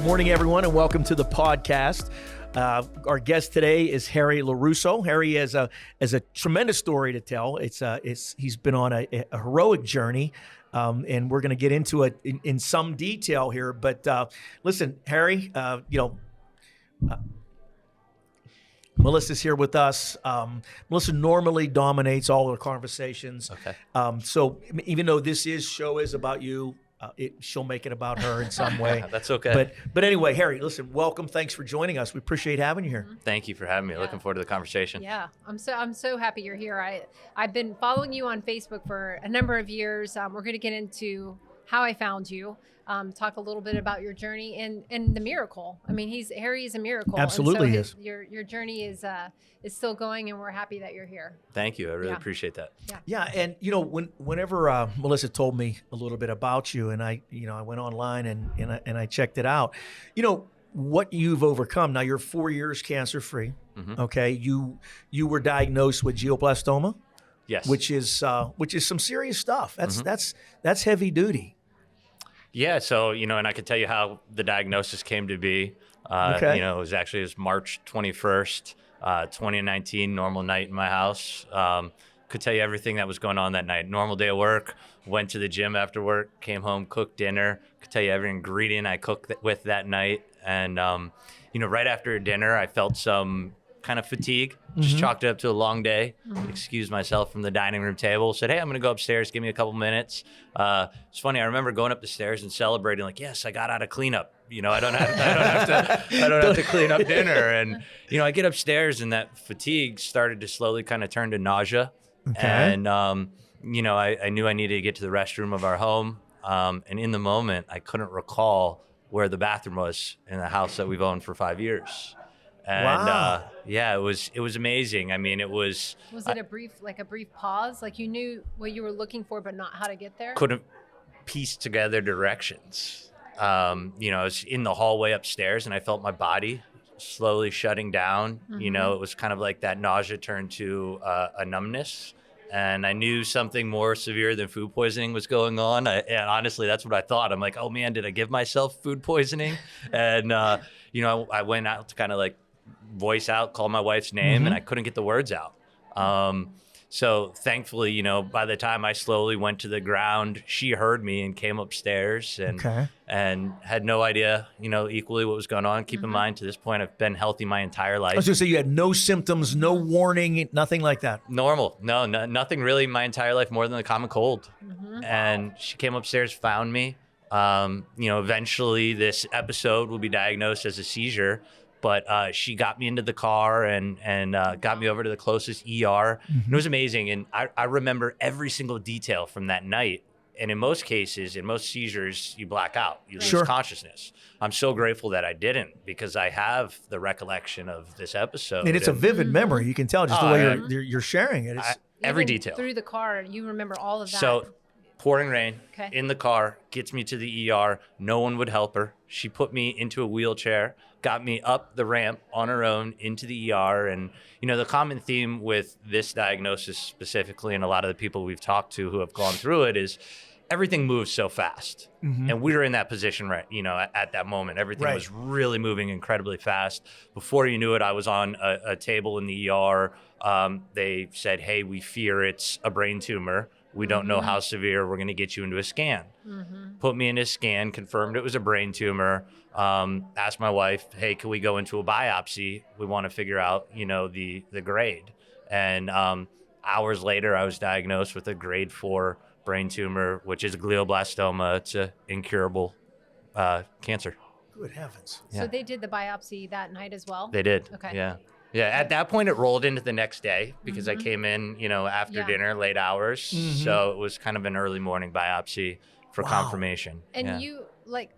morning, everyone, and welcome to the podcast. Our guest today is Harry Lorusso. Harry has a tremendous story to tell. He's been on a heroic journey, and we're going to get into it in some detail here. But listen, Harry, Melissa's here with us. Melissa normally dominates all our conversations. Okay. So even though this show is about you, she'll make it about her in some way. That's okay. But anyway, Harry, listen, welcome. Thanks for joining us. We appreciate having you here. Thank you for having me. Yeah. Looking forward to the conversation. Yeah, I'm so happy you're here. I've been following you on Facebook for a number of years. We're going to get into how I found you, talk a little bit about your journey and the miracle. I mean, Harry is a miracle. Absolutely and so your journey is still going, and we're happy that you're here. Thank you. I really appreciate that. Yeah, and whenever Melissa told me a little bit about you, and I went online and I checked it out, what you've overcome. Now you're 4 years cancer free. Mm-hmm. Okay, you were diagnosed with glioblastoma. Yes. Which is some serious stuff. That's heavy duty. Yeah. So, and I can tell you how the diagnosis came to be. Okay. It was March 21st, 2019, normal night in my house. Could tell you everything that was going on that night. Normal day of work, went to the gym after work, came home, cooked dinner. Could tell you every ingredient I cooked with that night. And, right after dinner, I felt some kind of fatigue, just chalked it up to a long day, excused myself from the dining room table, said, hey, I'm going to go upstairs, give me a couple minutes. It's funny, I remember going up the stairs and celebrating, like, yes, I got out of cleanup. I don't have to clean up dinner. And, I get upstairs and that fatigue started to slowly kind of turn to nausea. Okay. And, I knew I needed to get to the restroom of our home. And in the moment, I couldn't recall where the bathroom was in the house that we've owned for 5 years. And wow. It was amazing. I mean, it was. Was it a brief pause? Like you knew what you were looking for, but not how to get there? Couldn't piece together directions. I was in the hallway upstairs and I felt my body slowly shutting down. Mm-hmm. It was kind of like that nausea turned to a numbness. And I knew something more severe than food poisoning was going on. And honestly, that's what I thought. I'm like, oh man, did I give myself food poisoning? And, I went out to kind of like voice out, call my wife's name, and I couldn't get the words out. So thankfully, by the time I slowly went to the ground, she heard me and came upstairs and had no idea, equally what was going on. Keep in mind, to this point, I've been healthy my entire life. I was going to say you had no symptoms, no warning, nothing like that. Normal. No, nothing really my entire life more than the common cold. Mm-hmm. And she came upstairs, found me. Eventually this episode will be diagnosed as a seizure. But she got me into the car and got me over to the closest ER. Mm-hmm. It was amazing. And I remember every single detail from that night. And in most cases, in most seizures, you black out. You lose consciousness. I'm so grateful that I didn't, because I have the recollection of this episode. And it's a vivid memory. You can tell just the way you're sharing it. Every detail. Through the car, you remember all of that. So pouring rain in the car, gets me to the ER. No one would help her. She put me into a wheelchair, got me up the ramp on her own into the ER. And, the common theme with this diagnosis specifically, and a lot of the people we've talked to who have gone through it, is everything moves so fast. Mm-hmm. And we were in that position, right? At that moment, everything was really moving incredibly fast. Before you knew it, I was on a table in the ER. They said, hey, we fear it's a brain tumor. We don't know how severe. We're going to get you into a scan. Mm-hmm. Put me in a scan, confirmed it was a brain tumor. Asked my wife, hey, can we go into a biopsy? We want to figure out, the grade. And hours later, I was diagnosed with a grade 4 brain tumor, which is a glioblastoma. It's an incurable cancer. Good heavens. So they did the biopsy that night as well? They did. Okay. Yeah. Yeah, at that point, it rolled into the next day because I came in, after dinner, late hours. So it was kind of an early morning biopsy for confirmation. And you, like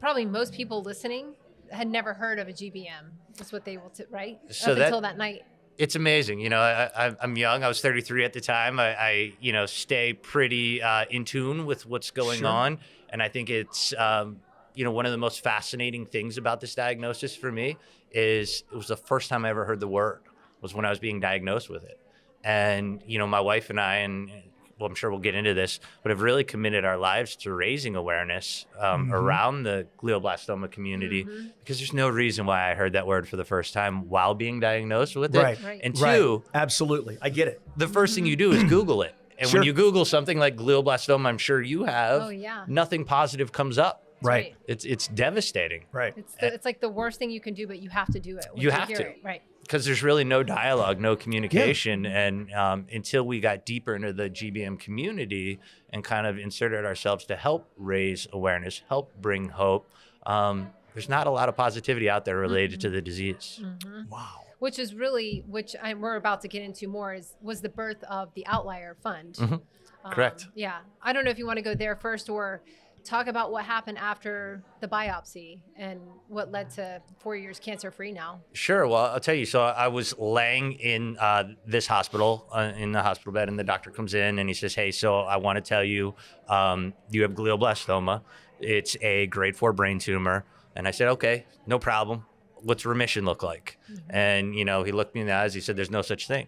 probably most people listening, had never heard of a GBM. That's what they will, right? So Up until that night. It's amazing. I'm young. I was 33 at the time. I stay pretty in tune with what's going on. And I think it's, one of the most fascinating things about this diagnosis for me is it was the first time I ever heard the word was when I was being diagnosed with it. And, my wife and I, and well, I'm sure we'll get into this, but have really committed our lives to raising awareness around the glioblastoma community, because there's no reason why I heard that word for the first time while being diagnosed with it. Right. And two, absolutely, I get it. the first thing you do is Google it. And when you Google something like glioblastoma, I'm sure you have, nothing positive comes up. Right. It's devastating. Right. It's like the worst thing you can do, but you have to do it. You have to. Right. Because there's really no dialogue, no communication. And until we got deeper into the GBM community and kind of inserted ourselves to help raise awareness, help bring hope, there's not a lot of positivity out there related to the disease. Wow. Which is really, we're about to get into more, was the birth of the Outlier Fund. Correct. Yeah. I don't know if you want to go there first or talk about what happened after the biopsy and what led to 4 years cancer-free now. Sure. Well, I'll tell you. So I was laying in this hospital, in the hospital bed, and the doctor comes in and he says, hey, so I want to tell you, you have glioblastoma. It's a grade 4 brain tumor. And I said, okay, no problem. What's remission look like? And, he looked me in the eyes. He said, there's no such thing.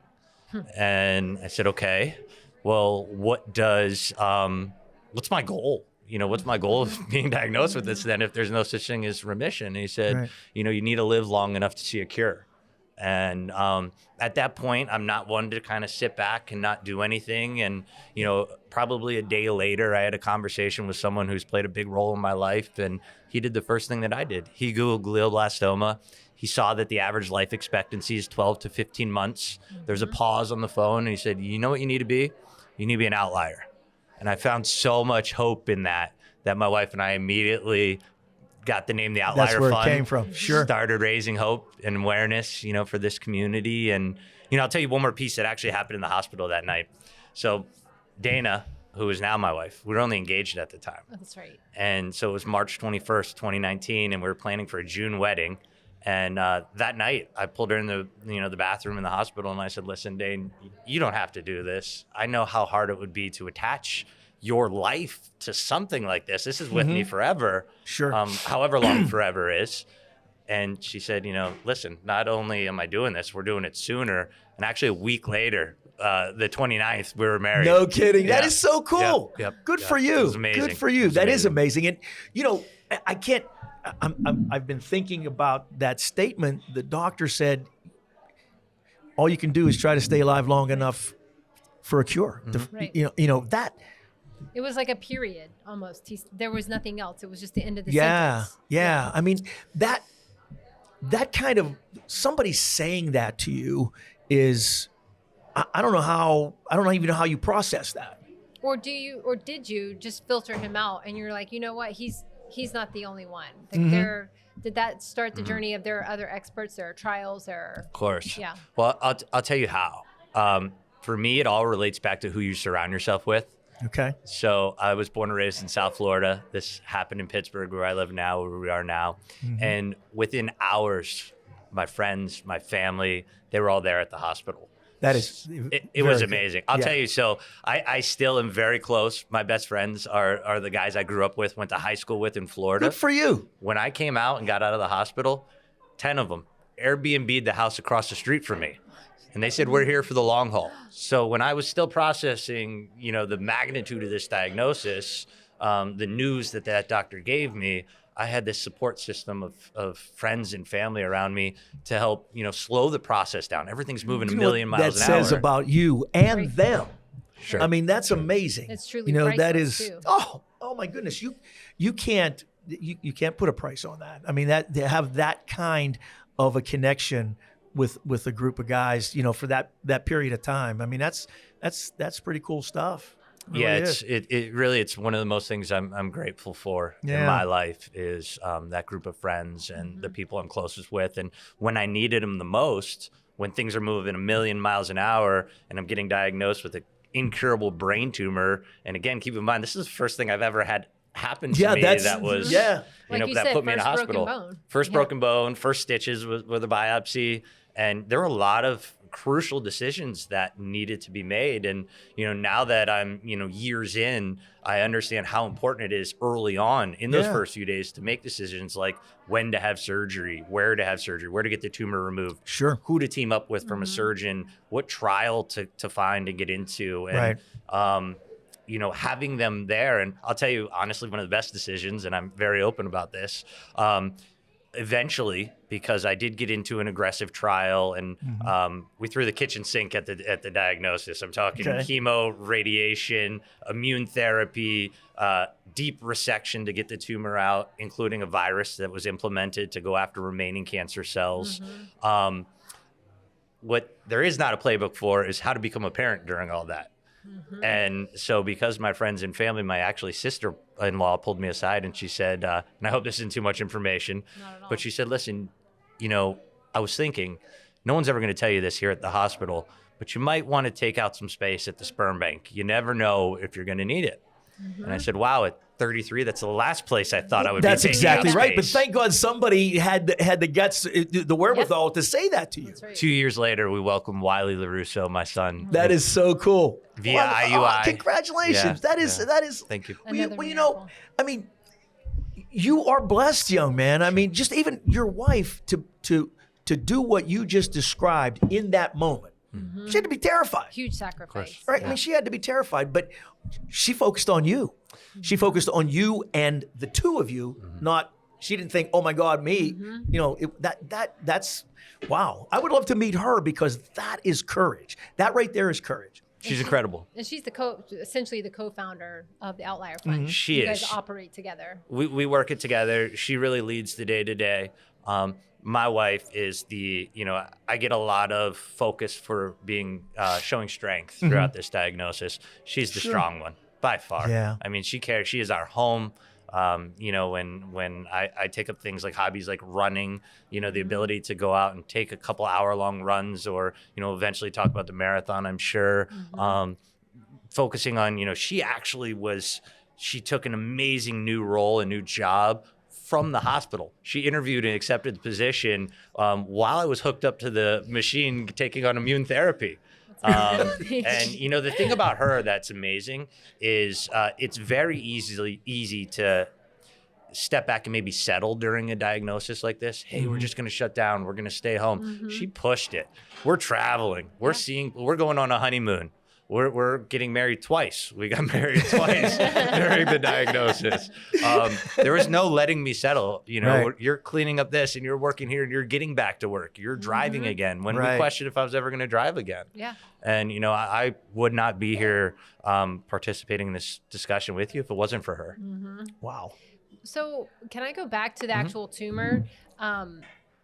And I said, okay, well, what's my goal? What's my goal of being diagnosed with this then if there's no such thing as remission? And he said, you need to live long enough to see a cure. And at that point, I'm not one to kind of sit back and not do anything. And, probably a day later, I had a conversation with someone who's played a big role in my life. And he did the first thing that I did. He Googled glioblastoma. He saw that the average life expectancy is 12 to 15 months. There's a pause on the phone. And he said, you know what you need to be? You need to be an outlier. And I found so much hope in that my wife and I immediately got the name the Outlier Fund. That's where it came from. Sure. Started raising hope and awareness, for this community. And, I'll tell you one more piece that actually happened in the hospital that night. So Dana, who is now my wife, we were only engaged at the time. Oh, that's right. And so it was March 21st, 2019, and we were planning for a June wedding. And that night, I pulled her in the bathroom in the hospital, and I said, "Listen, Dane, you don't have to do this. I know how hard it would be to attach your life to something like this. This is with me forever. Sure. However long forever is." And she said, "Listen, not only am I doing this, we're doing it sooner." And actually, a week later, the 29th, we were married. No kidding. Yeah. That is so cool. Yep. Good for you. It was amazing. Good for you. That is amazing. And I can't. I've been thinking about that statement. The doctor said, all you can do is try to stay alive long enough for a cure. Right. That. It was like a period almost. There was nothing else. It was just the end of the sentence. Yeah. Yeah. I mean, that kind of, somebody saying that to you is, I don't even know how you process that. Or did you just filter him out and you're like, you know what? He's not the only one. Like did that start the journey of there are other experts, there are trials, Of course. Yeah. Well, I'll tell you how. For me, it all relates back to who you surround yourself with. Okay. So I was born and raised in South Florida. This happened in Pittsburgh, where I live now, where we are now. And within hours, my friends, my family, they were all there at the hospital. That is, it was amazing. I'll tell you. So I still am very close. My best friends are the guys I grew up with, went to high school with in Florida. Good for you. When I came out and got out of the hospital, 10 of them Airbnb'd the house across the street from me. And they said, we're here for the long haul. So when I was still processing, the magnitude of this diagnosis, the news that doctor gave me, I had this support system of friends and family around me to help, slow the process down. Everything's moving a million miles an hour. That says about you and them. Sure. I mean, that's amazing. It's truly that is too. oh my goodness. You can't put a price on that. I mean, that to have that kind of a connection with a group of guys, for that period of time. I mean, that's pretty cool stuff. It really it's one of the most things I'm grateful for in my life is that group of friends and the people I'm closest with. And when I needed them the most, when things are moving a million miles an hour and I'm getting diagnosed with an incurable brain tumor, and again, keep in mind, this is the first thing I've ever had happen to me that was like that put me in a hospital. Broken bone. First broken bone, first stitches with a biopsy. And there were a lot of crucial decisions that needed to be made. And, now that I'm, years in, I understand how important it is early on in those first few days to make decisions like when to have surgery, where to have surgery, where to get the tumor removed, who to team up with from a surgeon, what trial to find and get into. And, having them there. And I'll tell you, honestly, one of the best decisions, and I'm very open about this, eventually, because I did get into an aggressive trial, and we threw the kitchen sink at the diagnosis. I'm talking chemo, radiation, immune therapy, deep resection to get the tumor out, including a virus that was implemented to go after remaining cancer cells. What there is not a playbook for is how to become a parent during all that. And so because my friends and family, my actually sister-in-law pulled me aside and she said, and I hope this isn't too much information, but she said, listen, I was thinking, no one's ever going to tell you this here at the hospital, but you might want to take out some space at the sperm bank. You never know if you're going to need it. And I said, wow, at 33, that's the last place I thought I would be. That's taking exactly out right. space. But thank God somebody had the guts, the wherewithal to say that to you. That's right. 2 years later, we welcomed Wiley Lorusso, my son. That is so cool. Via IUI. Congratulations. Yeah, that is. Thank you. Another I mean, you are blessed, young man. I mean, just even your wife to do what you just described in that moment. She had to be terrified. Huge sacrifice. Right? I mean, she had to be terrified, but she focused on you. She focused on you and the two of you, she didn't think, oh my God, me. That's wow. I would love to meet her because that is courage. That right there is courage. She's incredible. And she's essentially the co-founder of the Outlier Fund. She you is. guys operate together. We work it together. She really leads the day to day. My wife is I get a lot of focus for being showing strength throughout this diagnosis. She's the strong one by far. Yeah. I mean, she cares. She is our home. When I take up things like hobbies like running, the ability to go out and take a couple hour-long runs, or eventually talk about the marathon, I'm sure. Focusing on she took an amazing new role, a new job from the hospital. She interviewed and accepted the position while I was hooked up to the machine taking on immune therapy. And the thing about her that's amazing is it's very easy to step back and maybe settle during a diagnosis like this. Hey, we're just going to shut down. We're going to stay home. She pushed it. We're traveling. We're going on a honeymoon. We're getting married twice. We got married twice during the diagnosis. There was no letting me settle. You're cleaning up this and you're working here and you're getting back to work. You're driving again. When we questioned if I was ever going to drive again. Yeah. And, I would not be here participating in this discussion with you if it wasn't for her. Wow. So can I go back to the actual tumor?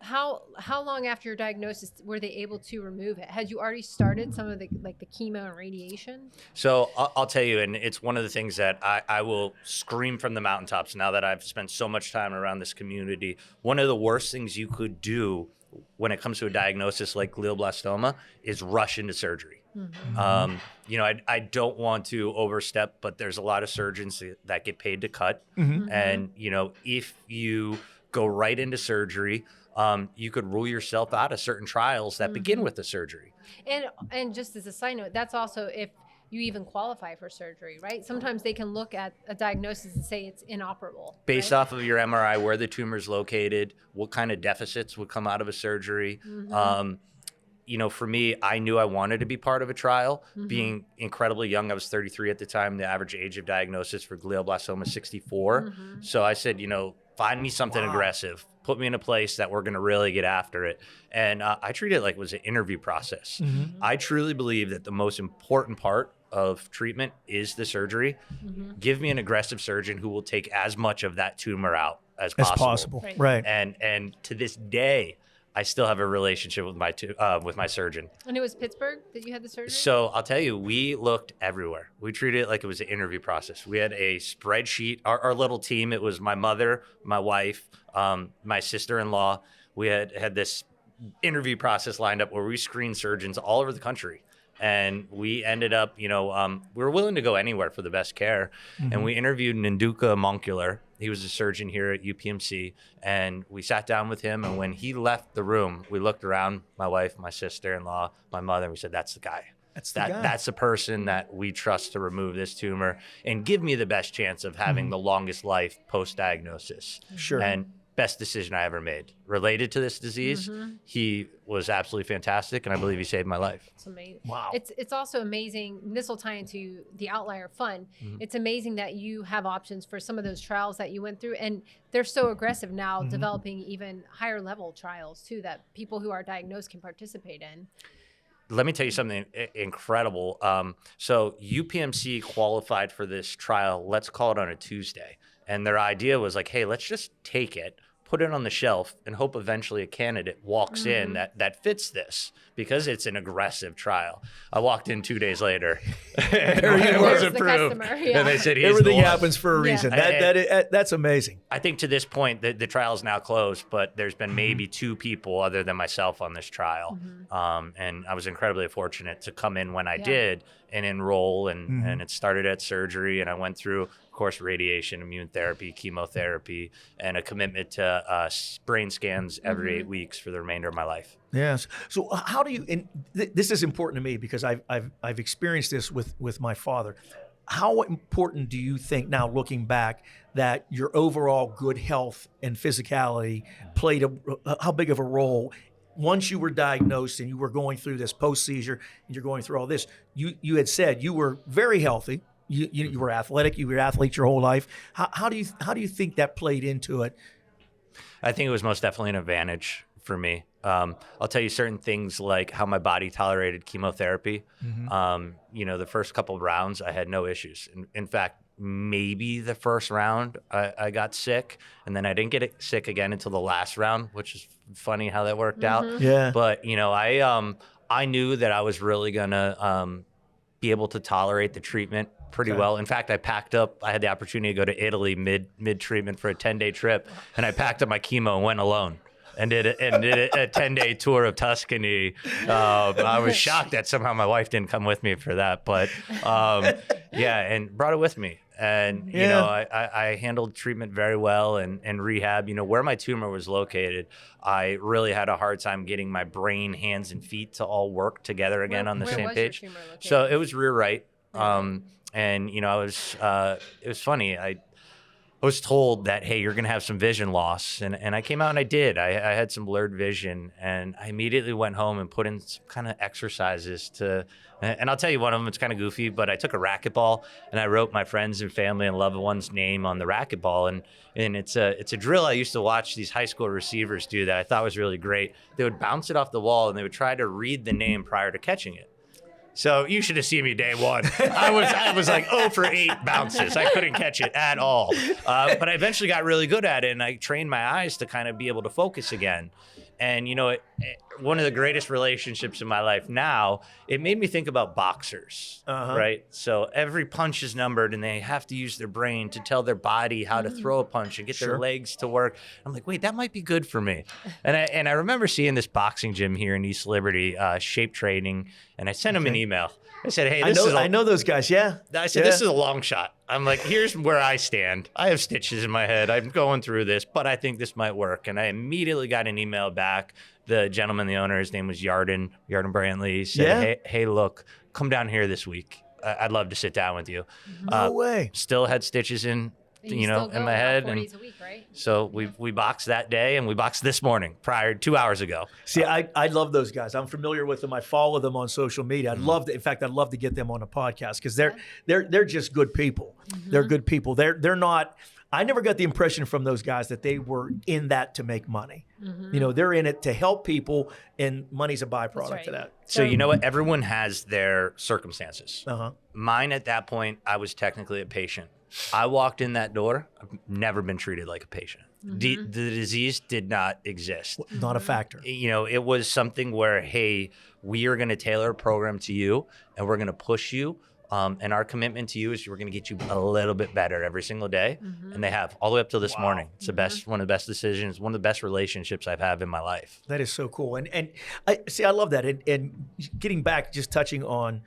How long after your diagnosis were they able to remove it? Had you already started some of the chemo and radiation? So I'll tell you, and it's one of the things that I will scream from the mountaintops now that I've spent so much time around this community. One of the worst things you could do when it comes to a diagnosis like glioblastoma is rush into surgery. I don't want to overstep, but there's a lot of surgeons that get paid to cut. And, if you go right into surgery, you could rule yourself out of certain trials that begin with the surgery. And just as a side note, that's also if you even qualify for surgery, right? Sometimes they can look at a diagnosis and say it's inoperable. Based off of your MRI, where the tumor's located, what kind of deficits would come out of a surgery. For me, I knew I wanted to be part of a trial. Being incredibly young, I was 33 at the time. The average age of diagnosis for glioblastoma is 64. So I said, find me something aggressive. Put me in a place that we're going to really get after it. And I treat it like it was an interview process. I truly believe that the most important part of treatment is the surgery. Give me an aggressive surgeon who will take as much of that tumor out as possible. Right. And to this day, I still have a relationship with my surgeon. And it was Pittsburgh that you had the surgery? So I'll tell you, we looked everywhere. We treated it like it was an interview process. We had a spreadsheet. Our little team, it was my mother, my wife, my sister-in-law. We had this interview process lined up where we screened surgeons all over the country. And we ended up, we were willing to go anywhere for the best care. And we interviewed Nduka Moncular. He was a surgeon here at UPMC. And we sat down with him. And when he left the room, we looked around, my wife, my sister-in-law, my mother, and we said, that's the guy. That's the person that we trust to remove this tumor and give me the best chance of having the longest life post-diagnosis. Sure. And best decision I ever made related to this disease. He was absolutely fantastic, and I believe he saved my life. It's amazing. Wow. It's also amazing. This will tie into the Outlier Fund. It's amazing that you have options for some of those trials that you went through, and they're so aggressive now, developing even higher level trials too that people who are diagnosed can participate in. Let me tell you something incredible. So UPMC qualified for this trial, let's call it on a Tuesday. And their idea was like, hey, let's just take it, put it on the shelf, and hope eventually a candidate walks in that fits this, because it's an aggressive trial. I walked in 2 days later, and it was approved. And they said, everything happens for a reason. That's amazing. I think to this point, the trial is now closed, but there's been maybe 2 people other than myself on this trial. And I was incredibly fortunate to come in when I did and enroll, and it started at surgery, and I went through, of course, radiation, immune therapy, chemotherapy, and a commitment to brain scans every 8 weeks for the remainder of my life. Yes. So how do you, and this is important to me because I've experienced this with my father. How important do you think now, looking back, that your overall good health and physicality played how big of a role once you were diagnosed and you were going through this post-seizure and you're going through all this? You had said you were very healthy. You were athletic. You were an athlete your whole life. How do you think that played into it? I think it was most definitely an advantage for me. I'll tell you certain things like how my body tolerated chemotherapy. The first couple of rounds, I had no issues. In fact, maybe the first round I got sick, and then I didn't get sick again until the last round, which is funny how that worked out. Yeah. But I knew that I was really gonna be able to tolerate the treatment pretty well. In fact, I packed up. I had the opportunity to go to Italy mid treatment for a 10-day trip, and I packed up my chemo and went alone. And did a 10-day tour of Tuscany. I was shocked that somehow my wife didn't come with me for that, but and brought it with me. And I handled treatment very well and rehab. Where my tumor was located, I really had a hard time getting my brain, hands, and feet to all work together again on the same page. So it was rear right, and it was funny. I was told that, hey, you're going to have some vision loss. And I came out and I did. I had some blurred vision, and I immediately went home and put in some kind of exercises and I'll tell you one of them, it's kind of goofy, but I took a racquetball and I wrote my friends and family and loved ones' name on the racquetball. And it's a drill I used to watch these high school receivers do that I thought was really great. They would bounce it off the wall and they would try to read the name prior to catching it. So you should have seen me day one. I was like 0 for 8 bounces. I couldn't catch it at all. But I eventually got really good at it, and I trained my eyes to kind of be able to focus again. And, one of the greatest relationships in my life now, it made me think about boxers, right? So every punch is numbered, and they have to use their brain to tell their body how to throw a punch and get their legs to work. I'm like, wait, that might be good for me. And I remember seeing this boxing gym here in East Liberty, Shape Training, and I sent him an email. I said, hey, I know those guys, yeah. I said, this is a long shot. I'm like, here's where I stand. I have stitches in my head. I'm going through this, but I think this might work. And I immediately got an email back. The gentleman, the owner, his name was Yarden Brantley, said, hey, look, come down here this week. I'd love to sit down with you. No way. Still had stitches in my head. 4 days a week, right? So we boxed that day, and we boxed this morning, 2 hours ago. See, I love those guys. I'm familiar with them. I follow them on social media. I'd love to get them on a podcast because they're just good people. They're good people. They're not. I never got the impression from those guys that they were in that to make money. They're in it to help people, and money's a byproduct of that. So you know what? Everyone has their circumstances. Mine at that point, I was technically a patient. I walked in that door. I've never been treated like a patient. The disease did not exist. Not a factor. It was something where, hey, we are going to tailor a program to you, and we're going to push you And our commitment to you is we're going to get you a little bit better every single day. And they have all the way up till this morning. It's the best, one of the best decisions, one of the best relationships I've had in my life. That is so cool. And I see, I love that. And getting back, just touching on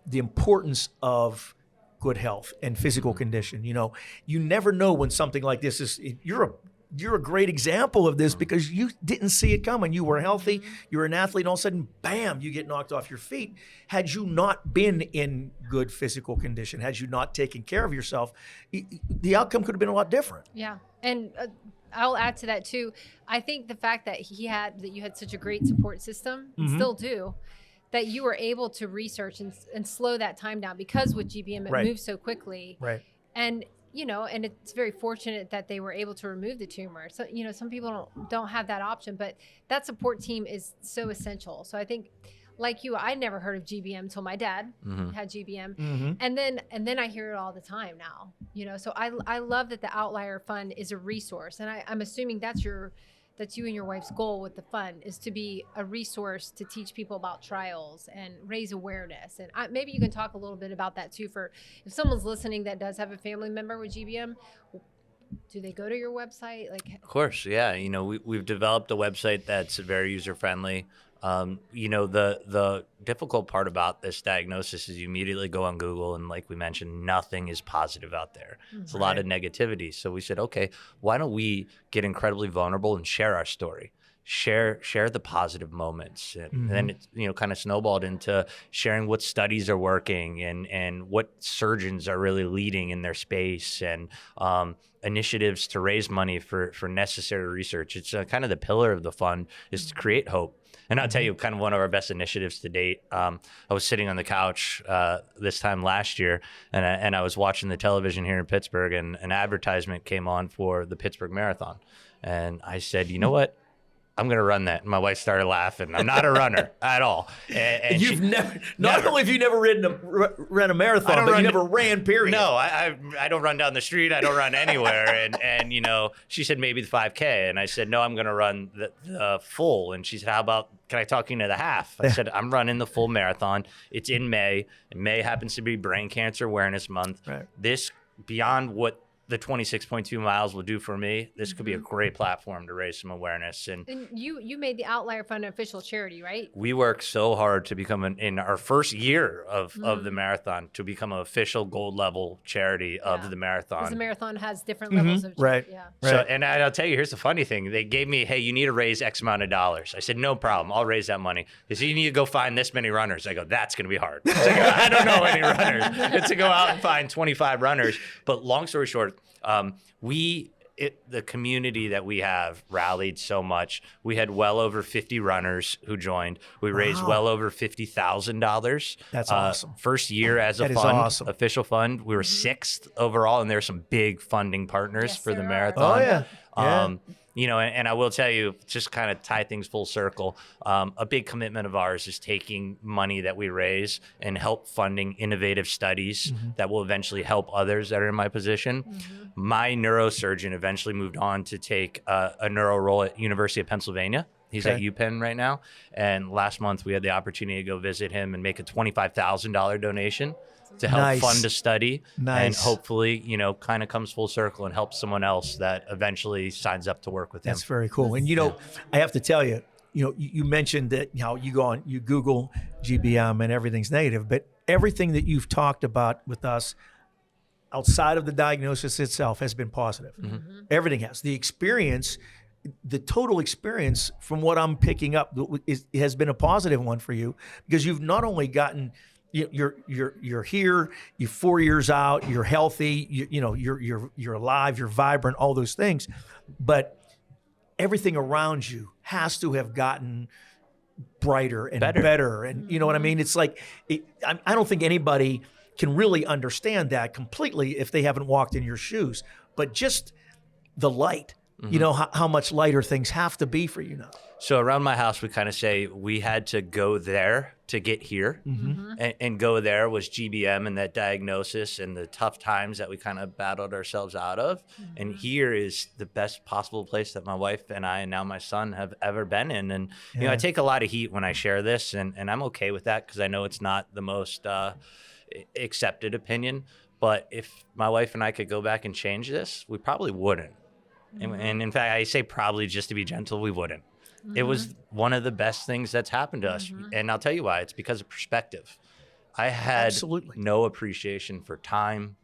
the importance of good health and physical condition. You know, you never know when something like this is, you're a great example of this because you didn't see it coming. You were healthy, you were an athlete, and all of a sudden, bam, you get knocked off your feet. Had you not been in good physical condition, had you not taken care of yourself, the outcome could have been a lot different. Yeah. And I'll add to that too. I think the fact that you had such a great support system, and still do, that you were able to research and slow that time down, because with GBM, it moves so quickly. Right. And and it's very fortunate that they were able to remove the tumor. So, some people don't have that option, but that support team is so essential. So I think, like you, I never heard of GBM until my dad had GBM. And then I hear it all the time now, so I love that the Outlier Fund is a resource. And I'm assuming that's you and your wife's goal with the fund, is to be a resource to teach people about trials and raise awareness. And maybe you can talk a little bit about that too, for if someone's listening that does have a family member with GBM. Do they go to your website? Of course, yeah. We've developed a website that's very user-friendly. The difficult part about this diagnosis is you immediately go on Google, and like we mentioned, nothing is positive out there. It's a lot of negativity. So we said, okay, why don't we get incredibly vulnerable and share our story? Share the positive moments. And then it, kind of snowballed into sharing what studies are working and what surgeons are really leading in their space, and initiatives to raise money for necessary research. It's kind of the pillar of the fund is to create hope. And I'll tell you, kind of one of our best initiatives to date. I was sitting on the couch this time last year, and I was watching the television here in Pittsburgh, and an advertisement came on for the Pittsburgh Marathon. And I said, you know what? I'm going to run that. And my wife started laughing. I'm not a runner at all. And you've never only have you never ran a marathon, but you never ran, period. No, I don't run down the street. I don't run anywhere. And she said maybe the 5K. And I said, no, I'm going to run the full. And she said, how about, can I talk you into the half? I said, I'm running the full marathon. It's in May. And May happens to be Brain Cancer Awareness Month. Right. This, beyond what the 26.2 miles will do for me, this could be a great platform to raise some awareness. And you made the Outlier Fund an official charity, right? We worked so hard to become, in our first year of the marathon, to become an official gold level charity of the marathon. Because the marathon has different levels of right. Yeah. So, and I'll tell you, here's the funny thing. They gave me, hey, you need to raise X amount of dollars. I said, no problem. I'll raise that money. They said, you need to go find this many runners. I go, that's going to be hard. I don't know any runners. It's to go out and find 25 runners. But long story short, the community that we have rallied so much. We had well over 50 runners who joined. We raised well over $50,000. That's awesome. First year as a fund, official fund. We were 6th overall, and there are some big funding partners for the marathon. Oh, yeah. And I will tell you, just kind of tie things full circle, a big commitment of ours is taking money that we raise and help funding innovative studies that will eventually help others that are in my position. My neurosurgeon eventually moved on to take a neuro role at University of Pennsylvania. He's at UPenn right now. And last month we had the opportunity to go visit him and make a $25,000 donation to help fund a study, and hopefully, kind of comes full circle and helps someone else that eventually signs up to work with him. That's very cool. And I have to tell you, you mentioned that you Google GBM and everything's negative, but everything that you've talked about with us outside of the diagnosis itself has been positive. Everything has. The experience, the total experience, from what I'm picking up, has been a positive one for you, because you've not only gotten, you're here, you're 4 years out, you're healthy, you're alive, you're vibrant, all those things, but everything around you has to have gotten brighter and better. And you know what I mean? It's like, I don't think anybody can really understand that completely if they haven't walked in your shoes, but just the light, how much lighter things have to be for you now. So around my house, we kind of say we had to go there to get here. And go there was GBM and that diagnosis and the tough times that we kind of battled ourselves out of. And here is the best possible place that my wife and I, and now my son, have ever been in. And, I take a lot of heat when I share this, and I'm okay with that, because I know it's not the most, accepted opinion. But if my wife and I could go back and change this, we probably wouldn't. And in fact, I say probably just to be gentle, we wouldn't. It was one of the best things that's happened to us. And I'll tell you why. It's because of perspective. I had no appreciation for time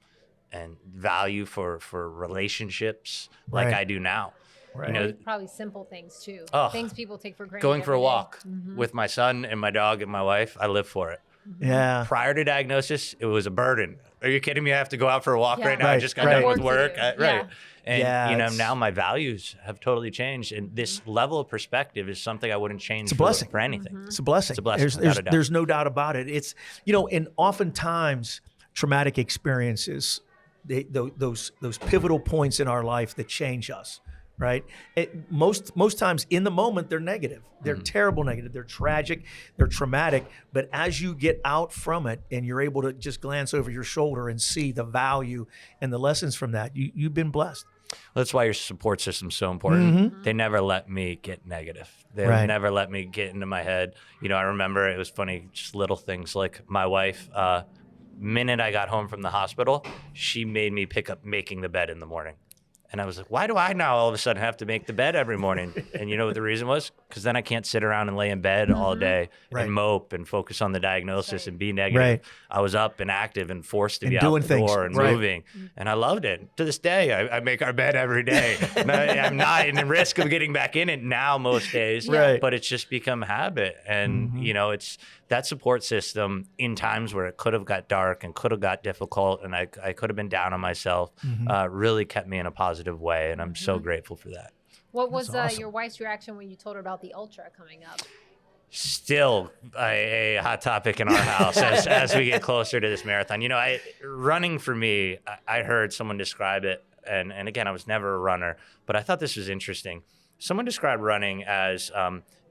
and value for relationships like I do now. Right. You know, probably simple things too. Things people take for granted. Going for a walk with my son and my dog and my wife, I live for it. Yeah. Prior to diagnosis, it was a burden. Are you kidding me? I have to go out for a walk right now. I just got done with work. Right. And you know, now my values have totally changed. And this level of perspective is something I wouldn't change for anything. It's a blessing. It's a blessing. There's no doubt about it. It's, you know, and oftentimes traumatic experiences, those pivotal points in our life that change us. Right. Most times in the moment, they're negative. They're terrible negative. They're tragic. They're traumatic. But as you get out from it and you're able to just glance over your shoulder and see the value and the lessons from that, you've been blessed. That's why your support system's so important. They never let me get negative. They never let me get into my head. You know, I remember it was funny, just little things like my wife, minute I got home from the hospital, she made me pick up making the bed in the morning. And I was like, why do I now all of a sudden have to make the bed every morning? And you know what the reason was? Because then I can't sit around and lay in bed all day and mope and focus on the diagnosis and be negative. I was up and active and forced to be out the door and moving. And I loved it. To this day, I make our bed every day. I'm not in the risk of getting back in it now most days, but it's just become habit. And, you know, it's that support system in times where it could have got dark and could have got difficult and I could have been down on myself, really kept me in a positive way. And I'm so grateful for that. What was your wife's reaction when you told her about the ultra coming up? Still a hot topic in our house as we get closer to this marathon. You know, running for me, I heard someone describe it. And again, I was never a runner, but I thought this was interesting. Someone described running as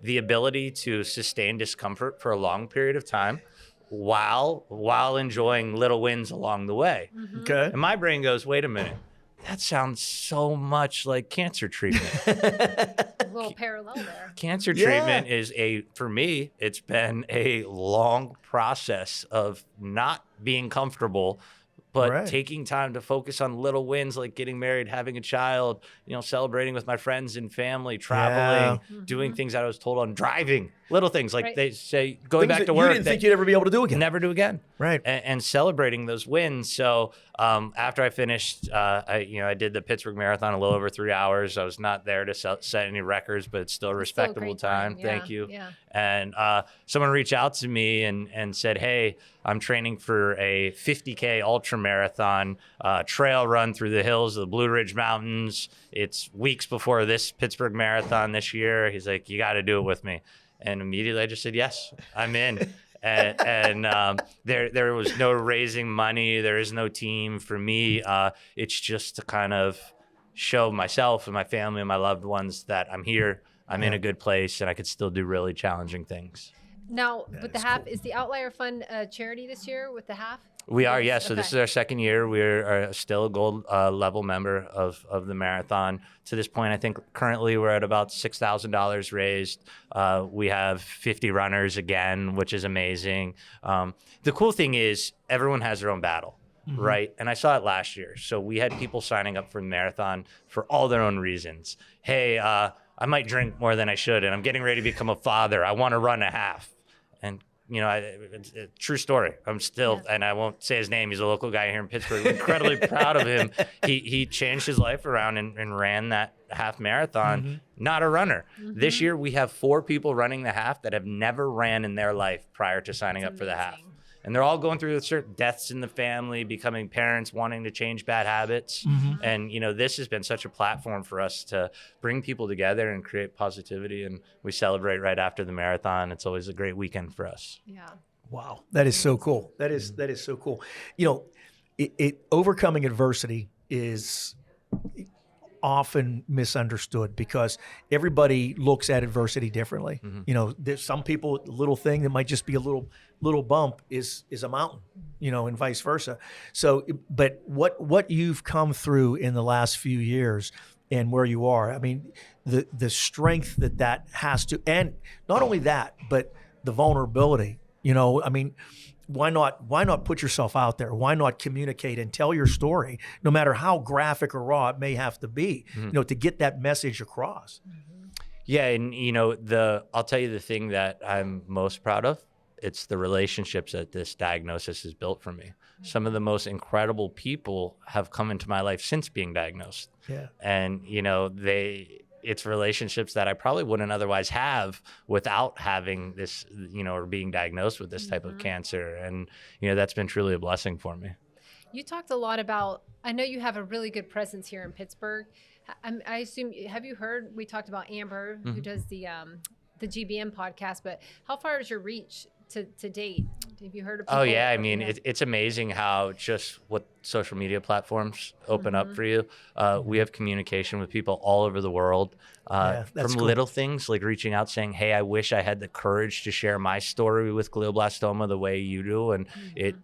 the ability to sustain discomfort for a long period of time while enjoying little wins along the way. Okay. And my brain goes, wait a minute. That sounds so much like cancer treatment. A little parallel there. Cancer treatment is for me, it's been a long process of not being comfortable, but taking time to focus on little wins like getting married, having a child, you know, celebrating with my friends and family, traveling, doing things that I was told on, driving, little things like they say, going things back to work. You didn't think you'd ever be able to do again. Never do again. Right. And celebrating those wins. So after I finished, I did the Pittsburgh Marathon a little over 3 hours. I was not there to set any records, but it's still a respectable time. Thank you. Yeah. And someone reached out to me and said, hey, I'm training for a 50K ultra marathon trail run through the hills of the Blue Ridge Mountains. It's weeks before this Pittsburgh Marathon this year. He's like, you got to do it with me. And immediately I just said, yes, I'm in. and there was no raising money. There is no team for me. It's just to kind of show myself and my family and my loved ones that I'm here. I'm in a good place and I could still do really challenging things. Now, with the half, is the Outlier Fund charity this year with the half? We are, yes. So this is our second year. We're still a gold level member of the marathon. To this point, I think currently we're at about $6,000 raised. We have 50 runners again, which is amazing. The cool thing is everyone has their own battle, right? And I saw it last year. So we had people signing up for the marathon for all their own reasons. Hey, I might drink more than I should, and I'm getting ready to become a father. I want to run a half. And you know, it's a true story. I'm still, and I won't say his name. He's a local guy here in Pittsburgh. I'm incredibly proud of him. He changed his life around and ran that half marathon. Not a runner. This year we have 4 people running the half that have never ran in their life prior to signing up for the half. And they're all going through certain deaths in the family, becoming parents, wanting to change bad habits. And, you know, this has been such a platform for us to bring people together and create positivity. And we celebrate right after the marathon. It's always a great weekend for us. Yeah. Wow. That is so cool. That is so cool. You know, overcoming adversity is often misunderstood because everybody looks at adversity differently. You know, there's some people, a little thing that might just be a little bump is a mountain, you know, and vice versa. So, but what you've come through in the last few years and where you are, I mean, the strength that has to, and not only that, but the vulnerability, you know, I mean, why not put yourself out there? Why not communicate and tell your story, no matter how graphic or raw it may have to be, to get that message across? Yeah, and I'll tell you the thing that I'm most proud of. It's the relationships that this diagnosis has built for me. Some of the most incredible people have come into my life since being diagnosed. Yeah. And, it's relationships that I probably wouldn't otherwise have without having this, or being diagnosed with this type of cancer. And, that's been truly a blessing for me. You talked a lot about, I know you have a really good presence here in Pittsburgh. I assume, have you heard, we talked about Amber, who does the GBM podcast, but how far is your reach to date? Have you heard of people? Oh yeah, I mean, it's amazing how just what social media platforms open up for you. We have communication with people all over the world, from cool. little things like reaching out saying, hey, I wish I had the courage to share my story with glioblastoma the way you do. And it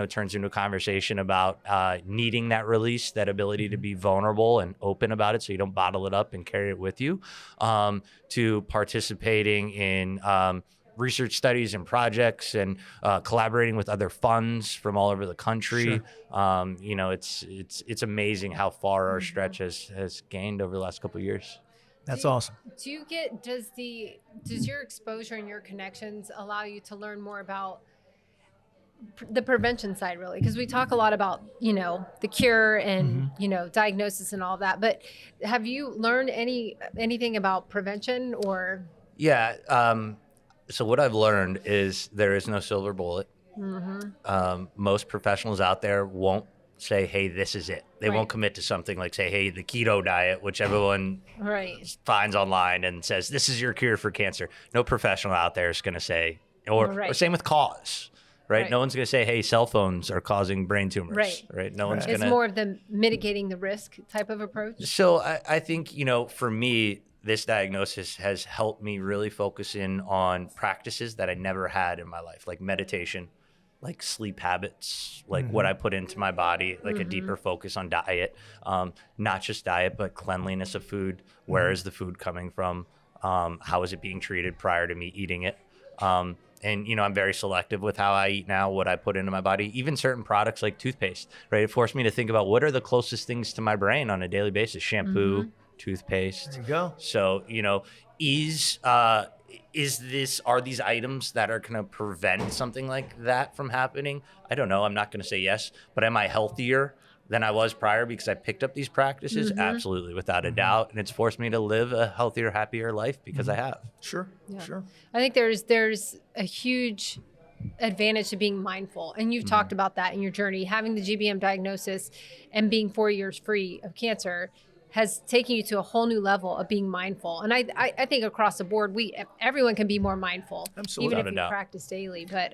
turns into a conversation about needing that release, that ability to be vulnerable and open about it so you don't bottle it up and carry it with you, to participating in research studies and projects and collaborating with other funds from all over the country. Sure. It's amazing how far our stretch has gained over the last couple of years. That's awesome. Does your exposure and your connections allow you to learn more about the prevention side, really? Because we talk a lot about, the cure and, diagnosis and all that, but have you learned anything about prevention or? Yeah. So what I've learned is there is no silver bullet. Most professionals out there won't say, hey, this is it. They won't commit to something like, say, hey, the keto diet, which everyone finds online and says, this is your cure for cancer. No professional out there is going to say, or same with cause. Right? No one's going to say, hey, cell phones are causing brain tumors. Right? No one's going to. It's more of the mitigating the risk type of approach. So I think, for me, this diagnosis has helped me really focus in on practices that I never had in my life, like meditation, like sleep habits, like what I put into my body, like a deeper focus on diet, not just diet, but cleanliness of food. Where is the food coming from? How is it being treated prior to me eating it? And, I'm very selective with how I eat now, what I put into my body, even certain products like toothpaste, right? It forced me to think about what are the closest things to my brain on a daily basis, shampoo, toothpaste. There you go. So, are these items that are going to prevent something like that from happening? I don't know. I'm not going to say yes, but am I healthier than I was prior because I picked up these practices? Absolutely, without a doubt. And it's forced me to live a healthier, happier life because I have. Sure. I think there's a huge advantage to being mindful. And you've talked about that in your journey, having the GBM diagnosis and being 4 years free of cancer has taken you to a whole new level of being mindful. And I think across the board, everyone can be more mindful, absolutely, even if you practice daily. But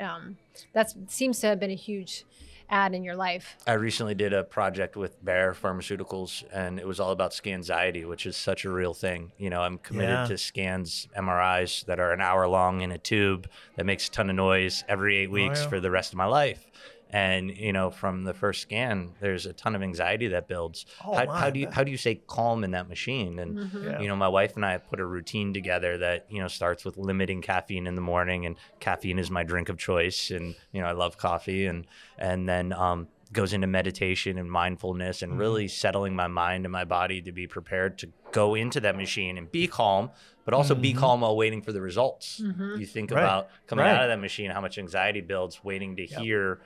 that seems to have been a huge add in your life. I recently did a project with Bayer Pharmaceuticals, and it was all about scanxiety, which is such a real thing. I'm committed to scans, MRIs that are an hour long in a tube that makes a ton of noise every 8 weeks for the rest of my life. And, from the first scan, there's a ton of anxiety that builds. How do you stay calm in that machine? And, my wife and I have put a routine together that, starts with limiting caffeine in the morning, and caffeine is my drink of choice. And, I love coffee, and then goes into meditation and mindfulness and really settling my mind and my body to be prepared to go into that machine and be calm, but also be calm while waiting for the results. You think about coming out of that machine, how much anxiety builds waiting to hear,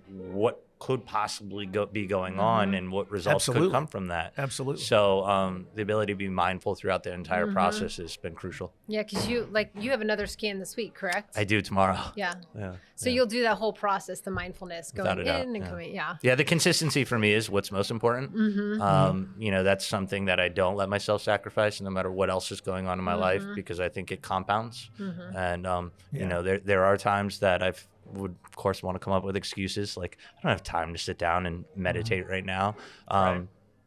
what could possibly be going on and what results could come from that. Absolutely. So the ability to be mindful throughout the entire process has been crucial. Yeah, because you have another scan this week, correct? I do tomorrow. Yeah. So you'll do that whole process, the mindfulness, going in and coming. Yeah, the consistency for me is what's most important. That's something that I don't let myself sacrifice no matter what else is going on in my life, because I think it compounds. And, there are times that I would, of course, want to come up with excuses like, I don't have time to sit down and meditate right now.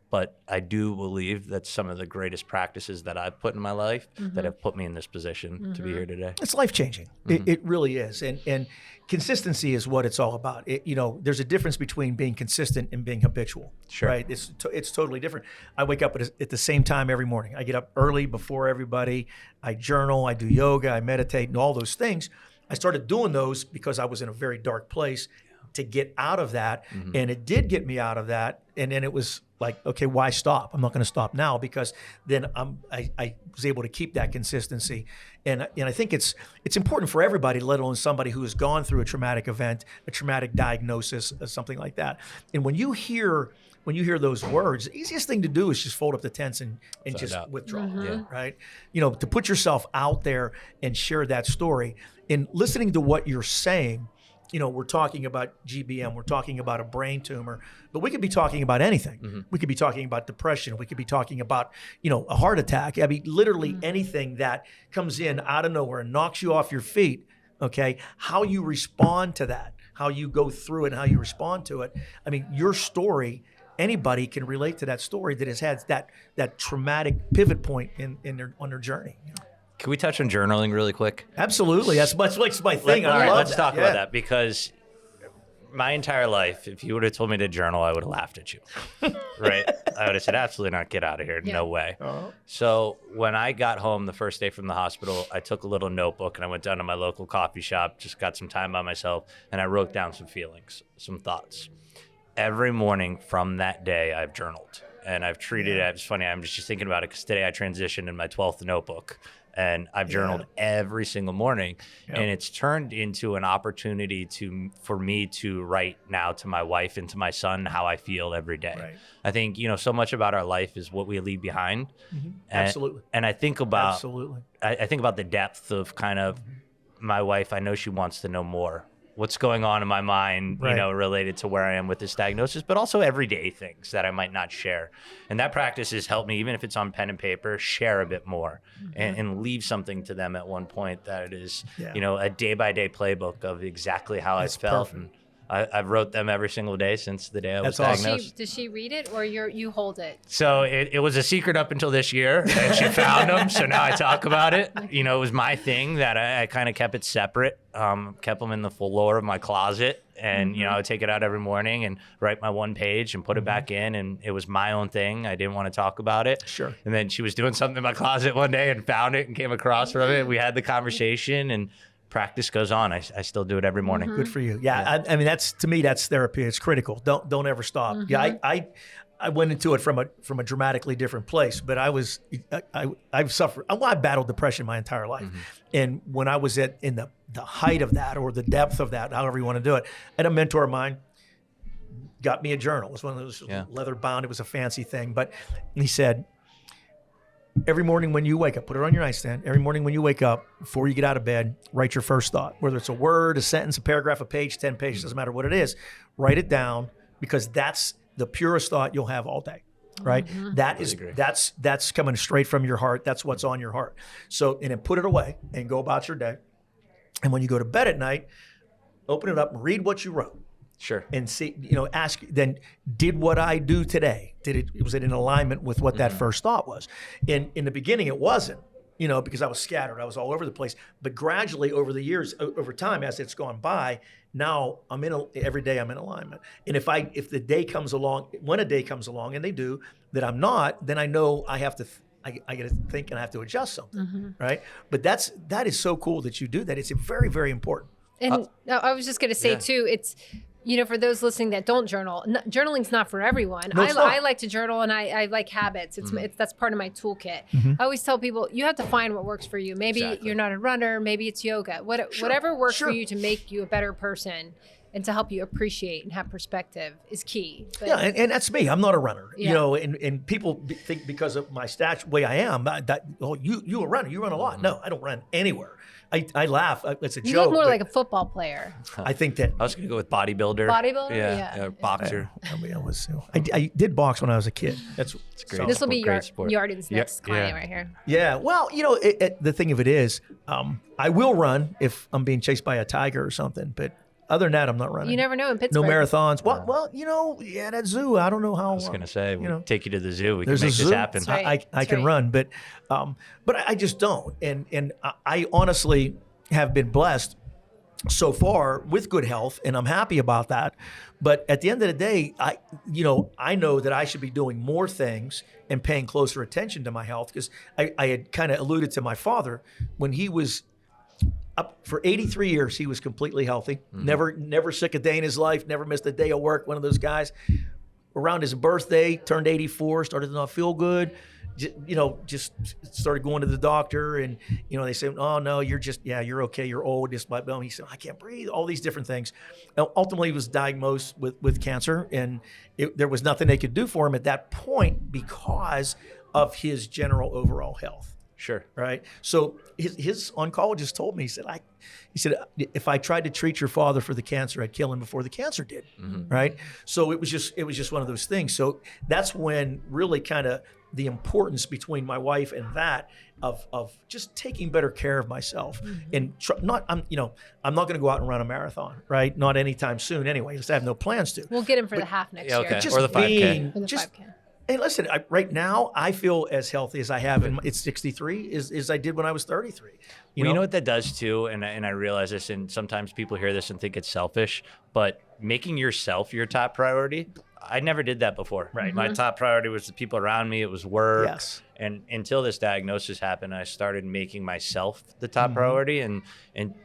But I do believe that some of the greatest practices that I've put in my life that have put me in this position to be here today. It's life-changing. It really is. And consistency is what it's all about. There's a difference between being consistent and being habitual. Sure. Right? It's totally different. I wake up at the same time every morning. I get up early before everybody. I journal, I do yoga, I meditate, and all those things. I started doing those because I was in a very dark place to get out of that. And it did get me out of that. And then it was like, okay, why stop? I'm not going to stop now, because then I was able to keep that consistency. And I think it's important for everybody, let alone somebody who has gone through a traumatic event, a traumatic diagnosis, something like that. And when you hear those words, the easiest thing to do is just fold up the tents and just withdraw, right? To put yourself out there and share that story. And listening to what you're saying, we're talking about GBM, we're talking about a brain tumor, but we could be talking about anything. We could be talking about depression. We could be talking about, a heart attack. I mean, literally anything that comes in out of nowhere and knocks you off your feet, okay? How you respond to that, how you go through it, and how you respond to it. I mean, your story, anybody can relate to that story that has had that traumatic pivot point on their journey. Can we touch on journaling really quick? Absolutely. That's much like my thing. All right, let's talk about that, because my entire life, if you would have told me to journal, I would have laughed at you, right? I would have said, absolutely not, get out of here, no way. So when I got home the first day from the hospital, I took a little notebook and I went down to my local coffee shop, just got some time by myself, and I wrote down some feelings, some thoughts. Every morning from that day, I've journaled, and I've treated it. It's funny, I'm just thinking about it because today I transitioned in my 12th notebook. And I've journaled every single morning, and it's turned into an opportunity for me to write now to my wife and to my son how I feel every day. Right. I think, so much about our life is what we leave behind. Absolutely. And I think about, I think about the depth of kind of my wife. I know she wants to know more. What's going on in my mind, related to where I am with this diagnosis, but also everyday things that I might not share. And that practice has helped me, even if it's on pen and paper, share a bit more and leave something to them at one point that is, a day-by-day playbook of exactly how I felt. Perfect. And I've wrote them every single day since the day I was awesome. diagnosed. Does she read it, or you hold it? So it was a secret up until this year, and she found them. So now I talk about it. It was my thing that I kind of kept it separate, kept them in the floor of my closet. And, I would take it out every morning and write my one page and put it back in. And it was my own thing. I didn't want to talk about it. Sure. And then she was doing something in my closet one day and found it and came across from it. We had the conversation, and practice goes on. I still do it every morning. Good for you. Yeah. I mean, to me, that's therapy. It's critical. Don't ever stop. Yeah. I went into it from a dramatically different place, but I've suffered. I battled depression my entire life. And when I was in the height of that, or the depth of that, however you want to do it, I had a mentor of mine got me a journal. It was one of those leather bound. It was a fancy thing, but he said, every morning when you wake up, put it on your nightstand. Every morning when you wake up, before you get out of bed, write your first thought. Whether it's a word, a sentence, a paragraph, a page, 10 pages, doesn't matter what it is. Write it down, because that's the purest thought you'll have all day, right? That's coming straight from your heart. That's what's on your heart. So, and then put it away and go about your day. And when you go to bed at night, open it up and read what you wrote. Sure. And see, ask then, did what I do today, was it in alignment with what that first thought was? In the beginning, it wasn't, because I was scattered. I was all over the place. But gradually over the years, over time, as it's gone by, now every day I'm in alignment. And if the day comes along, when a day comes along, and they do, that I'm not, then I know I have to, I got to think and I have to adjust something, right? But that is so cool that you do that. It's very, very important. And I was just going to say too, it's, for those listening that don't journal, journaling's not for everyone. No, I like to journal, and I like habits. It's that's part of my toolkit. I always tell people, you have to find what works for you. Maybe you're not a runner, maybe it's yoga. Whatever works for you to make you a better person and to help you appreciate and have perspective is key. But, and that's me. I'm not a runner, and people think because of my stature, way I am, you a runner, you run a lot. No, I don't run anywhere. I laugh. It's a joke. You look more like a football player. I think that I was going to go with bodybuilder. Bodybuilder? Yeah. Boxer. I did box when I was a kid. It's great. So. This will be Yarden's next client right here. Yeah. Well, the thing of it is, I will run if I'm being chased by a tiger or something, but other than that, I'm not running. You never know in Pittsburgh. No marathons. Well, that zoo, I don't know how. I was going to say, we'll take you to the zoo. We can There's make a zoo. this happen. That's right. I can run, but I just don't. And I honestly have been blessed so far with good health, and I'm happy about that. But at the end of the day, I know that I should be doing more things and paying closer attention to my health, because I had kind of alluded to my father when he was up for 83 years, he was completely healthy. Never sick a day in his life. Never missed a day of work. One of those guys. Around his birthday, turned 84, started to not feel good. Just started going to the doctor, and they said, "Oh no, you're okay. You're old." Just like, he said, "I can't breathe." All these different things. Ultimately, he was diagnosed with cancer, and there was nothing they could do for him at that point because of his general overall health. Sure. Right. So his oncologist told me, he said, if I tried to treat your father for the cancer, I'd kill him before the cancer did. Right. So it was just one of those things. So that's when really kind of the importance between my wife and that of just taking better care of myself and I'm not going to go out and run a marathon, right? Not anytime soon anyway, because I have no plans to. We'll get him for the half next year. Okay. Just or the 5K. For the 5K. Hey, listen, right now I feel as healthy as I have it's 63 as I did when I was 33. You know what that does too, and I realize this, and sometimes people hear this and think it's selfish, but making yourself your top priority, I never did that before. Right. My top priority was the people around me. It was work. Yes. And until this diagnosis happened, I started making myself the top priority. And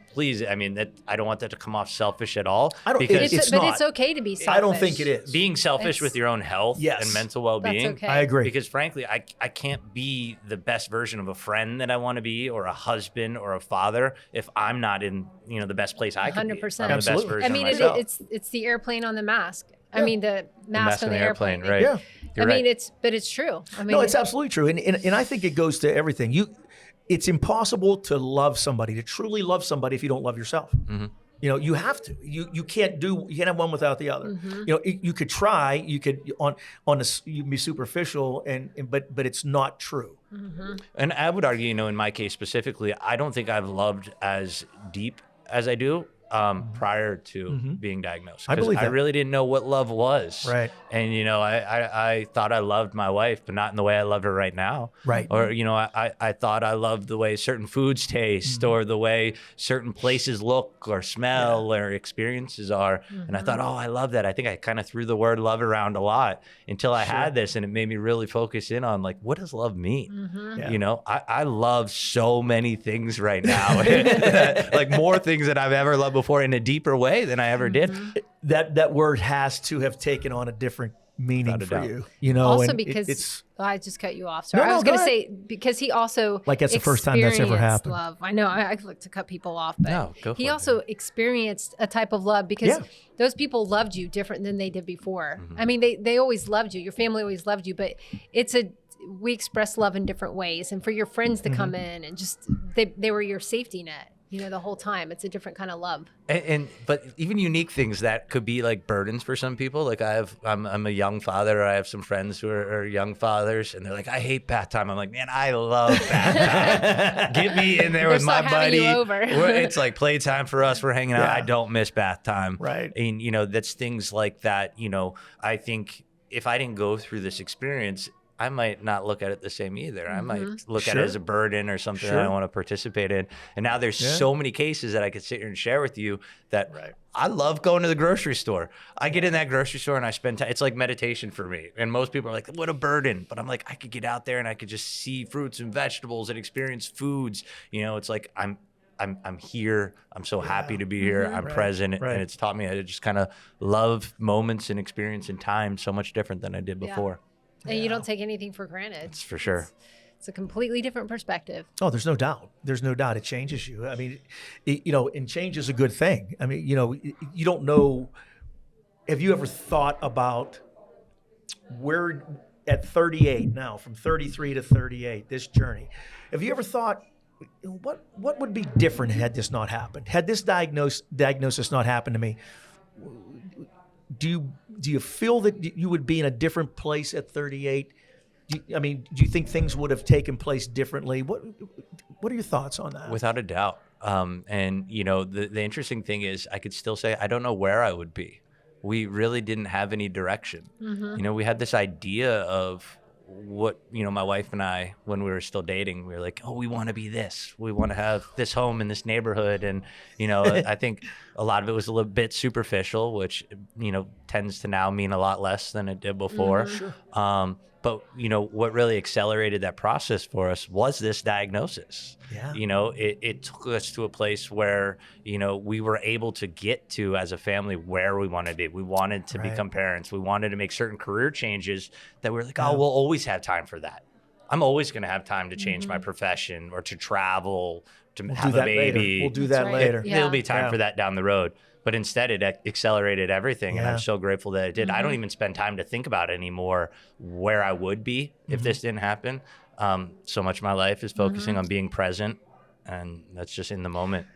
please, I mean, I don't want that to come off selfish at all. I don't. Because It's okay to be selfish. I don't think it is. being selfish with your own health and mental well-being. That's okay. I agree. Because frankly, I can't be the best version of a friend that I want to be, or a husband, or a father, if I'm not in the best place I can be. 100%. I'm the best Absolutely. version I mean, of myself. it's the airplane on the mask. I mean, the mask on the airplane. right? Yeah. You're right. It's true. I mean, No, it's absolutely true, and I think it goes to everything. It's impossible to love somebody, to truly love somebody, if you don't love yourself. You have to. You can't have one without the other. You could try. You could you can be superficial, but it's not true. And I would argue, in my case specifically, I don't think I've loved as deep as I do prior to being diagnosed. I believe that. I really didn't know what love was. Right. And, I thought I loved my wife, but not in the way I love her right now. Right. Or, I thought I loved the way certain foods taste or the way certain places look or smell or experiences are. And I thought, oh, I love that. I think I kind of threw the word love around a lot until I had this, and it made me really focus in on, like, what does love mean? Yeah. I love so many things right now, like more things than I've ever loved before in a deeper way than I ever did. That word has to have taken on a different meaning Without a for doubt. you. also and because I just cut you off. Sorry, No, I was go going to ahead. say because he also Like that's the first time that's ever experienced happened. Love. I know I like to cut people off, but No, go for he it. also experienced a type of love because those people loved you different than they did before. I mean, they always loved you. Your family always loved you, but we express love in different ways. And for your friends to come in and just they were your safety net. The whole time. It's a different kind of love. But even unique things that could be like burdens for some people. Like I'm a young father. I have some friends who are young fathers, and they're like, I hate bath time. I'm like, man, I love bath time. Get me in there with my buddy. It's like playtime for us. We're hanging out. I don't miss bath time. Right. And that's things like that. I think if I didn't go through this experience, I might not look at it the same either. I might look at it as a burden or something that I want to participate in. And now there's so many cases that I could sit here and share with you that I love going to the grocery store. I get in that grocery store and I spend time. It's like meditation for me. And most people are like, what a burden. But I'm like, I could get out there and I could just see fruits and vegetables and experience foods. It's like I'm here. I'm so happy to be here. I'm present. And it's taught me how to just kind of love moments and experience and time so much different than I did before. And you don't take anything for granted. It's for sure. It's a completely different perspective. Oh, there's no doubt. There's no doubt it changes you. I mean, and change is a good thing. I mean, you don't know. Have you ever thought about where at 38 now, from 33 to 38, this journey? Have you ever thought, what would be different had this not happened? Had this diagnosis not happened to me? Do you feel that you would be in a different place at 38? Do you think things would have taken place differently? What are your thoughts on that? Without a doubt. And the interesting thing is I could still say I don't know where I would be. We really didn't have any direction. We had this idea of what, my wife and I, when we were still dating, we were like, oh, we want to be this. We want to have this home in this neighborhood. And, I think a lot of it was a little bit superficial, which, tends to now mean a lot less than it did before. But, what really accelerated that process for us was this diagnosis. Yeah. It took us to a place where, we were able to get to, as a family, where we wanted to be. We wanted to become parents. We wanted to make certain career changes that we're like, we'll always have time for that. I'm always going to have time to change my profession or to travel, to have a baby. Later. We'll do that later. There'll be time for that down the road. But instead, it accelerated everything, and I'm so grateful that it did. I don't even spend time to think about anymore where I would be if this didn't happen. So much of my life is focusing on being present, and that's just in the moment.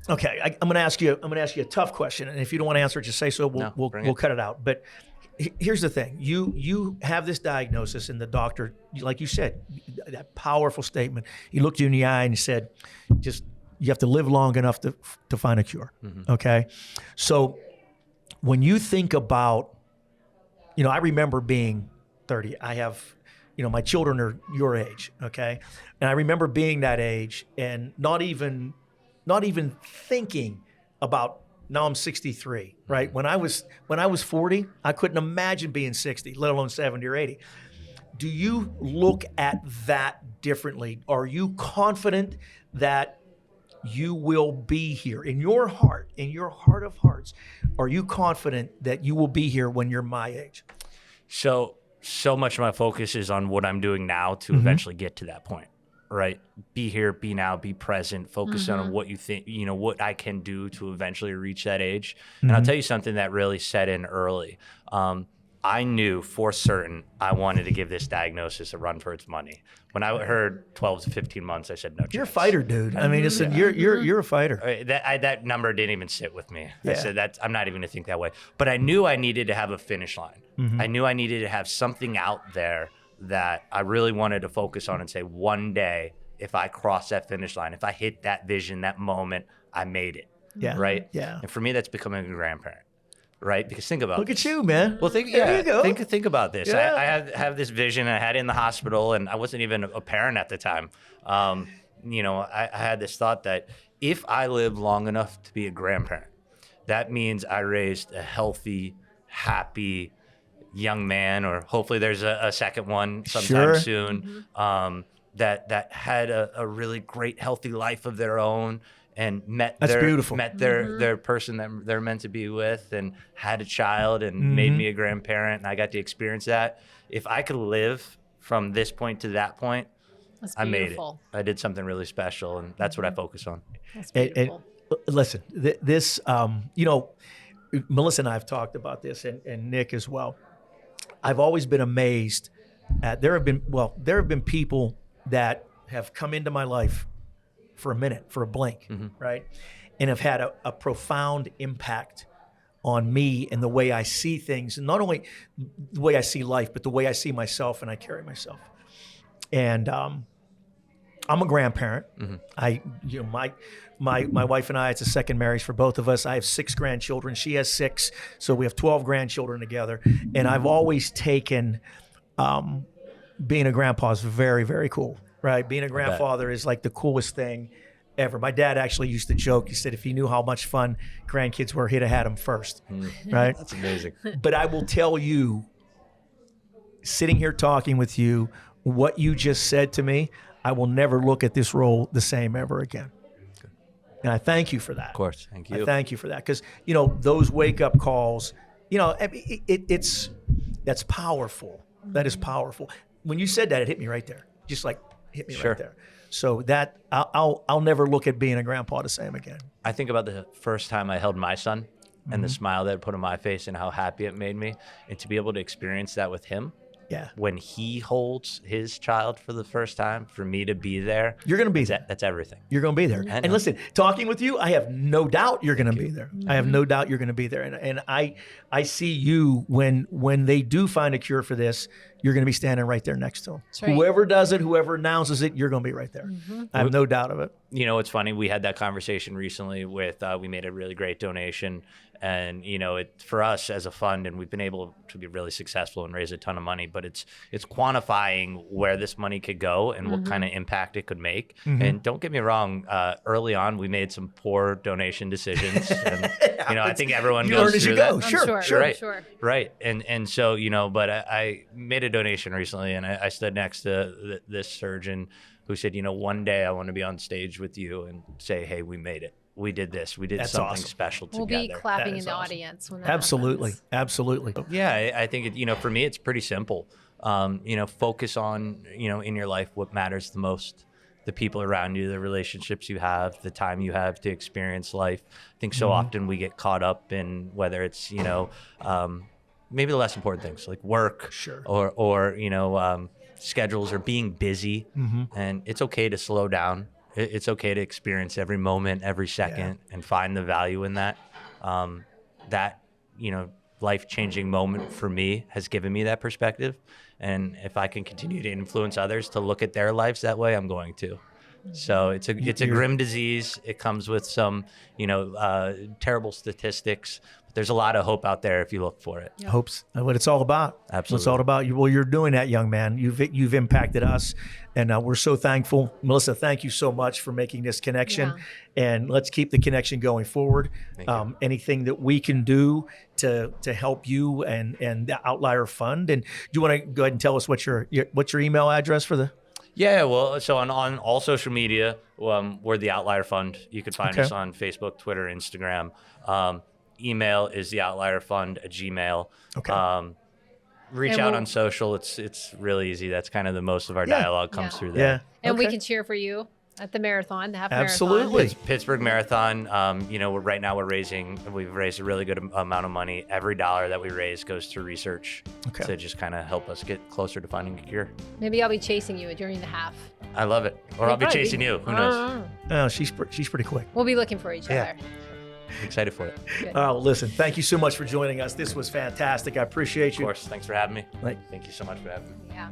Okay, I'm going to ask you a tough question, and if you don't want to answer it, just say so. We'll cut it out. But here's the thing: you have this diagnosis, and the doctor, like you said, that powerful statement. He looked you in the eye and he said, you have to live long enough to find a cure. Okay. So when you think about, I remember being 30. I have, my children are your age. Okay. And I remember being that age and not even thinking about, now I'm 63, right? When I was 40, I couldn't imagine being 60, let alone 70 or 80. Do you look at that differently? Are you confident that you will be here in your heart of hearts? Are you confident that you will be here when you're my age? So much of my focus is on what I'm doing now to eventually get to that point, right? Be here, be now, be present, focus on what you think, what I can do to eventually reach that age. And I'll tell you something that really set in early. I knew for certain I wanted to give this diagnosis a run for its money. When I heard 12 to 15 months, I said no chance. You're a fighter, dude. I mean, listen, you're a fighter. That number didn't even sit with me. I said I'm not even going to think that way. But I knew I needed to have a finish line. I knew I needed to have something out there that I really wanted to focus on and say, one day, if I cross that finish line, if I hit that vision, that moment, I made it. Yeah. Right? Yeah. And for me, that's becoming a grandparent. Right? Because think about Look at you, man. Well, there you go. Think about this. Yeah. I have this vision. I had it in the hospital, and I wasn't even a parent at the time. I had this thought that if I live long enough to be a grandparent, that means I raised a healthy, happy young man, or hopefully there's a second one sometime soon, that had a really great, healthy life of their own. And met their person that they're meant to be with, and had a child, and made me a grandparent, and I got to experience that. If I could live from this point to that point, I made it. I did something really special, and that's what I focus on. That's beautiful. Listen, this, Melissa and I have talked about this, and Nick as well. I've always been amazed at, there have been people that have come into my life for a minute, for a blink, right? And have had a profound impact on me and the way I see things, and not only the way I see life, but the way I see myself and I carry myself. And I'm a grandparent. My wife and I, it's a second marriage for both of us. I have 6 grandchildren. She has 6, so we have 12 grandchildren together. And I've always taken being a grandpa is very, very cool. Right, being a grandfather is like the coolest thing ever. My dad actually used to joke. He said if he knew how much fun grandkids were, he'd have had them first. Right? That's amazing. But I will tell you, sitting here talking with you, what you just said to me, I will never look at this role the same ever again. Good. And I thank you for that. Of course, thank you. I thank you for that, because those wake up calls, that's powerful. That is powerful. When you said that, it hit me right there. Just like. Hit me right there. So that I'll never look at being a grandpa the same again. I think about the first time I held my son and the smile that it put on my face and how happy it made me, and to be able to experience that with him. Yeah. When he holds his child for the first time, for me to be there. You're going to be there. That's everything. You're going to be there. And listen, talking with you, I have no doubt you're going to be there. I have no doubt you're going to be there. And I see you when they do find a cure for this, you're going to be standing right there next to them. Right. Whoever does it, whoever announces it, you're going to be right there. I have no doubt of it. It's funny. We had that conversation recently with, we made a really great donation, And, for us as a fund, and we've been able to be really successful and raise a ton of money, but it's quantifying where this money could go and what kind of impact it could make. And don't get me wrong, early on, we made some poor donation decisions. And, I think everyone goes through that. Sure. Right. And so, but I made a donation recently, and I stood next to this surgeon who said, one day I want to be on stage with you and say, hey, we made it. We did this. We did That's something awesome. special together. We'll be clapping in the audience when that Absolutely. happens. Absolutely. Yeah, I think, for me, it's pretty simple. Focus on, in your life, what matters the most. The people around you, the relationships you have, the time you have to experience life. I think so often we get caught up in whether it's, maybe the less important things like work or schedules or being busy. And it's okay to slow down. It's okay to experience every moment, every second, and find the value in that. Life-changing moment for me has given me that perspective. And if I can continue to influence others to look at their lives that way, I'm going to. So it's a grim disease. It comes with some, terrible statistics. But there's a lot of hope out there if you look for it. Yep. Hope's what it's all about. Absolutely. What it's all about. Well, you're doing that, young man. You've impacted us, and we're so thankful. Melissa, thank you so much for making this connection, and let's keep the connection going forward. Anything that we can do to help you and the Outlier Fund. And do you want to go ahead and tell us what's your email address for the? Yeah, well, so on all social media, we're the Outlier Fund. You can find us on Facebook, Twitter, Instagram. Email is theoutlierfund@gmail. Okay. Reach out on social. It's really easy. That's kind of the most of our dialogue comes through there. Yeah. And we can cheer for you at the marathon, the half marathon. Absolutely. Pittsburgh Marathon. Right now we've raised a really good amount of money. Every dollar that we raise goes to research to just kind of help us get closer to finding a cure. Maybe I'll be chasing you during the half. I love it. Or I'll be chasing you. Who knows? Oh, she's pretty quick. We'll be looking for each other. Excited for it. Listen, thank you so much for joining us. This was fantastic. I appreciate you. Of course. Thanks for having me. Right. Thank you so much for having me. Yeah.